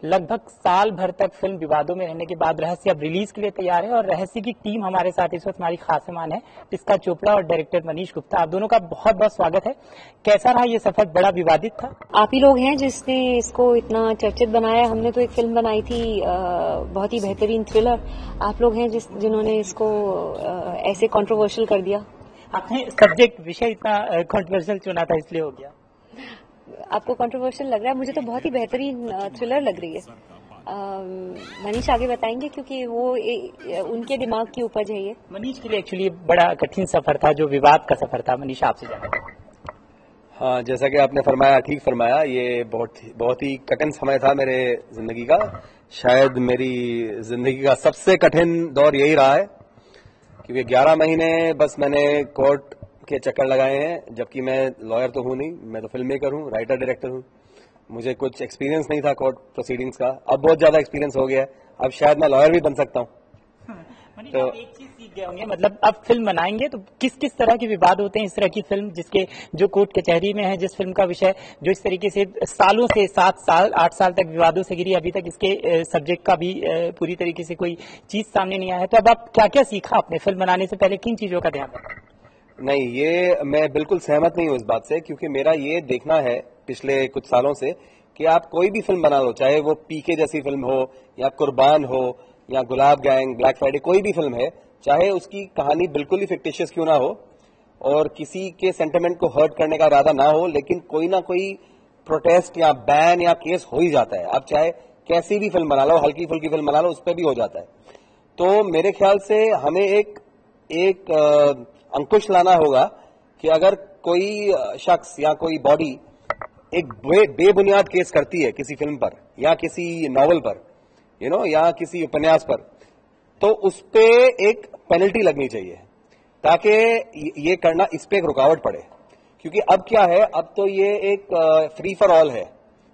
लगभग साल भर तक फिल्म विवादों में रहने के बाद रहस्य अब रिलीज के लिए तैयार है और रहस्य की टीम हमारे साथ इस वक्त हमारी खास मेहमान है पिस्का चोपड़ा और डायरेक्टर मनीष गुप्ता। आप दोनों का बहुत बहुत स्वागत है। कैसा रहा ये सफर? बड़ा विवादित था। आप ही लोग हैं जिसने इसको इतना चर्चित बनाया। हमने तो एक फिल्म बनाई थी बहुत ही बेहतरीन थ्रिलर। आप लोग हैं जिन्होंने इसको ऐसे कंट्रोवर्शियल कर दिया। आपने सब्जेक्ट विषय इतना कंट्रोवर्शियल चुना था इसलिए हो गया। आपको कंट्रोवर्शियल लग रहा है, मुझे तो बहुत ही बेहतरीन थ्रिलर लग रही है। मनीष आगे बताएंगे क्योंकि वो उनके दिमाग की उपज है। ये मनीष के लिए एक्चुअली बड़ा कठिन सफर था, जो विवाद का सफर था। मनीष आपसे जाना। हाँ, जैसा कि आपने फरमाया, ठीक फरमाया। ये बहुत ही कठिन समय था मेरे जिंदगी का। शायद मेरी जिंदगी का सबसे कठिन दौर यही रहा है, क्योंकि 11 महीने बस मैंने कोर्ट के चक्कर लगाए हैं। जबकि मैं लॉयर तो हूं नहीं, मैं तो फिल्म मेकर हूं, राइटर डायरेक्टर हूं। मुझे कुछ एक्सपीरियंस नहीं था कोर्ट प्रोसीडिंग्स का। अब बहुत ज्यादा एक्सपीरियंस हो गया है। अब शायद मैं लॉयर भी बन सकता हूं। तो एक चीज सीख गए होंगे, मतलब अब फिल्म बनाएंगे तो किस किस तरह के विवाद होते हैं इस तरह की फिल्म जिसके जो कोर्ट कचहरी में है, जिस फिल्म का विषय जो इस तरीके से सालों से 7 साल 8 साल तक विवादों से घिरी, अभी तक इसके सब्जेक्ट का भी पूरी तरीके से कोई चीज सामने नहीं आया है। तो अब आप क्या क्या सीखा आपने फिल्म बनाने से पहले, किन चीजों का ध्यान रखा? नहीं, ये मैं बिल्कुल सहमत नहीं हूं इस बात से, क्योंकि मेरा ये देखना है पिछले कुछ सालों से कि आप कोई भी फिल्म बना लो, चाहे वो पीके जैसी फिल्म हो या कुर्बान हो या गुलाब गैंग, ब्लैक फ्राइडे, कोई भी फिल्म है, चाहे उसकी कहानी बिल्कुल ही फिक्टिशियस क्यों ना हो और किसी के सेंटिमेंट को हर्ट करने का इरादा ना हो, लेकिन कोई ना कोई प्रोटेस्ट या बैन या केस हो ही जाता है। आप चाहे कैसी भी फिल्म बना लो, हल्की फुल्की फिल्म बना लो, उस पर भी हो जाता है। तो मेरे ख्याल से हमें एक अंकुश लाना होगा कि अगर कोई शख्स या कोई बॉडी एक बेबुनियाद केस करती है किसी फिल्म पर या किसी नॉवल पर, या किसी उपन्यास पर, तो उस पे एक पेनल्टी लगनी चाहिए ताकि ये करना, इस पे एक रुकावट पड़े। क्योंकि अब क्या है, अब तो ये एक फ्री फॉर ऑल है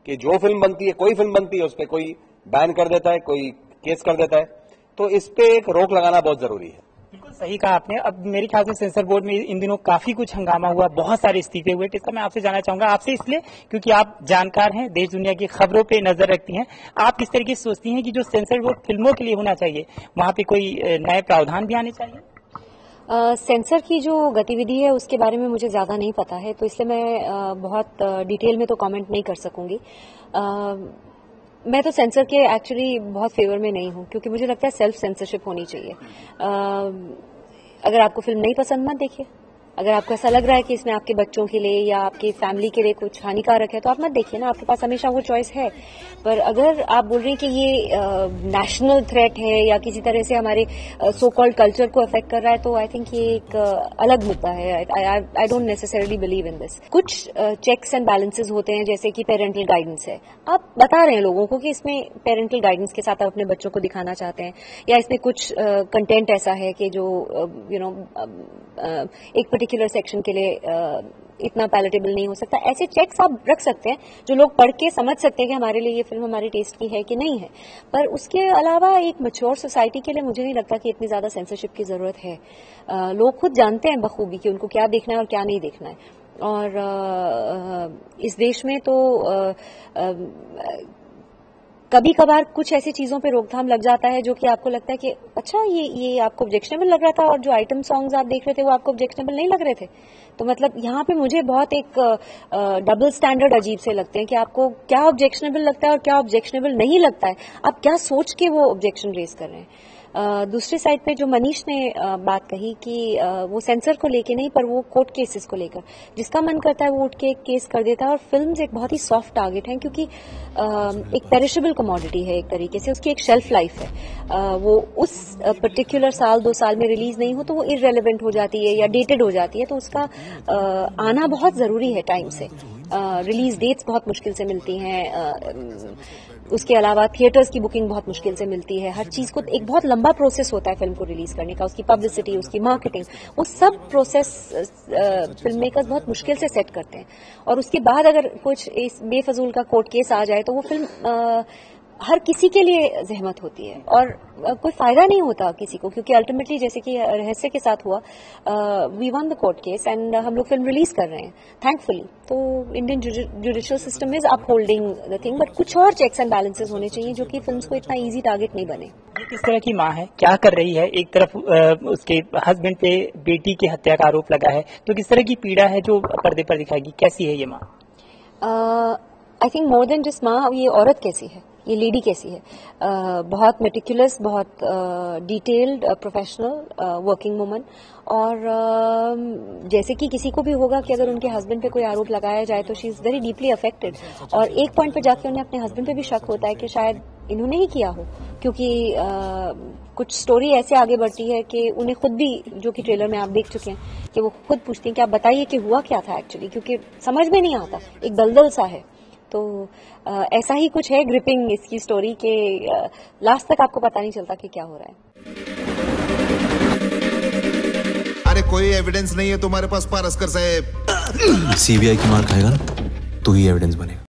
कि जो फिल्म बनती है, कोई फिल्म बनती है, उस पे कोई बैन कर देता है, कोई केस कर देता है। तो इस पे एक रोक लगाना बहुत जरूरी है। बिल्कुल सही कहा आपने। अब मेरे ख्याल से सेंसर बोर्ड में इन दिनों काफी कुछ हंगामा हुआ, बहुत सारे इस्तीफे हुए। इसका मैं आपसे जानना चाहूंगा, आपसे इसलिए क्योंकि आप जानकार हैं, देश दुनिया की खबरों पे नजर रखती हैं। आप किस तरीके से सोचती हैं कि जो सेंसर बोर्ड फिल्मों के लिए होना चाहिए, वहां पे कोई नए प्रावधान भी आने चाहिए? सेंसर की जो गतिविधि है उसके बारे में मुझे ज्यादा नहीं पता है, तो इसलिए मैं बहुत डिटेल में तो कमेंट नहीं कर सकूंगी। मैं तो सेंसर के एक्चुअली बहुत फेवर में नहीं हूं, क्योंकि मुझे लगता है सेल्फ सेंसरशिप होनी चाहिए। अगर आपको फिल्म नहीं पसंद, मत देखिए। अगर आपको ऐसा लग रहा है कि इसमें आपके बच्चों के लिए या आपकी फैमिली के लिए कुछ हानिकारक है, तो आप मत देखिए ना, आपके पास हमेशा वो चॉइस है। पर अगर आप बोल रहे हैं कि ये नेशनल थ्रेट है या किसी तरह से हमारे सो कॉल्ड कल्चर को अफेक्ट कर रहा है, तो आई थिंक ये एक अलग मुद्दा है। I don't necessarily believe in this. कुछ चेक्स एंड बैलेंसेज होते हैं, जैसे कि पेरेंटल गाइडेंस है। आप बता रहे हैं लोगों को कि इसमें पेरेंटल गाइडेंस के साथ आप अपने बच्चों को दिखाना चाहते हैं, या इसमें कुछ कंटेंट ऐसा है कि जो एक पर्टिकुलर सेक्शन के लिए इतना पैलेटेबल नहीं हो सकता। ऐसे चेक्स आप रख सकते हैं जो लोग पढ़ के समझ सकते हैं कि हमारे लिए ये फिल्म हमारे टेस्ट की है कि नहीं है। पर उसके अलावा एक मैच्योर सोसाइटी के लिए मुझे नहीं लगता कि इतनी ज्यादा सेंसरशिप की जरूरत है। लोग खुद जानते हैं बखूबी कि उनको क्या देखना है और क्या नहीं देखना है। और इस देश में तो कभी कभार कुछ ऐसी चीजों पे रोकथाम लग जाता है जो कि आपको लगता है कि अच्छा ये आपको ऑब्जेक्शनेबल लग रहा था, और जो आइटम सॉन्ग्स आप देख रहे थे वो आपको ऑब्जेक्शनेबल नहीं लग रहे थे। तो मतलब यहाँ पे मुझे बहुत एक डबल स्टैंडर्ड अजीब से लगते हैं कि आपको क्या ऑब्जेक्शनेबल लगता है और क्या ऑब्जेक्शनेबल नहीं लगता है। आप क्या सोच के वो ऑब्जेक्शन रेज कर रहे हैं। दूसरी साइड पे जो मनीष ने बात कही कि वो सेंसर को लेके नहीं, पर वो कोर्ट केसेस को लेकर, जिसका मन करता है वो उठ के एक केस कर देता है। और फिल्म्स एक बहुत ही सॉफ्ट टारगेट है, क्योंकि एक पेरिशेबल कमोडिटी है एक तरीके से, उसकी एक शेल्फ लाइफ है। वो उस पर्टिकुलर साल 2 साल में रिलीज नहीं हो तो वो इररेलेवेंट हो जाती है या डेटेड हो जाती है। तो उसका आना बहुत जरूरी है टाइम से। रिलीज डेट्स बहुत मुश्किल से मिलती हैं। उसके अलावा थिएटर्स की बुकिंग बहुत मुश्किल से मिलती है। हर चीज को एक बहुत लंबा प्रोसेस होता है फिल्म को रिलीज करने का, उसकी पब्लिसिटी, उसकी मार्केटिंग, वो सब प्रोसेस फिल्म मेकर्स बहुत मुश्किल से सेट करते हैं। और उसके बाद अगर कुछ इस बेफजूल का कोर्ट केस आ जाए तो वो फिल्म हर किसी के लिए जहमत होती है और कोई फायदा नहीं होता किसी को, क्योंकि अल्टीमेटली जैसे कि रहस्य के साथ हुआ, we won the court case and हम लोग फिल्म रिलीज कर रहे हैं थैंकफुली। तो Indian judicial system is upholding the thing, but कुछ और चेक्स एंड बैलेंसेस होने चाहिए जो कि फिल्म को इतना ईजी टारगेट नहीं बने। ये किस तरह की माँ है, क्या कर रही है? एक तरफ उसके हस्बैंड पे बेटी की हत्या का आरोप लगा है, तो किस तरह की पीड़ा है जो पर्दे पर दिखाएगी? कैसी है ये माँ? I think more than just माँ, ये औरत कैसी है, ये लेडी कैसी है। बहुत मेटिकुलस, बहुत डिटेल्ड, प्रोफेशनल, वर्किंग वुमन। और जैसे कि किसी को भी होगा कि अगर उनके हस्बैंड पे कोई आरोप लगाया जाए तो she is very deeply affected, और एक पॉइंट पे जाके उन्हें अपने हस्बैंड पे भी शक होता है कि शायद इन्होंने ही किया हो, क्योंकि कुछ स्टोरी ऐसे आगे बढ़ती है कि उन्हें खुद भी, जो कि ट्रेलर में आप देख चुके हैं, कि वो खुद पूछती हैं कि आप बताइए कि हुआ क्या था एक्चुअली, क्योंकि समझ में नहीं आता, एक दलदल सा है। तो ऐसा ही कुछ है ग्रिपिंग इसकी स्टोरी के, लास्ट तक आपको पता नहीं चलता कि क्या हो रहा है। अरे कोई एविडेंस नहीं है तुम्हारे पास पारस्कर साहब? सीबीआई की मार खाएगा ना, तू ही एविडेंस बनेगा।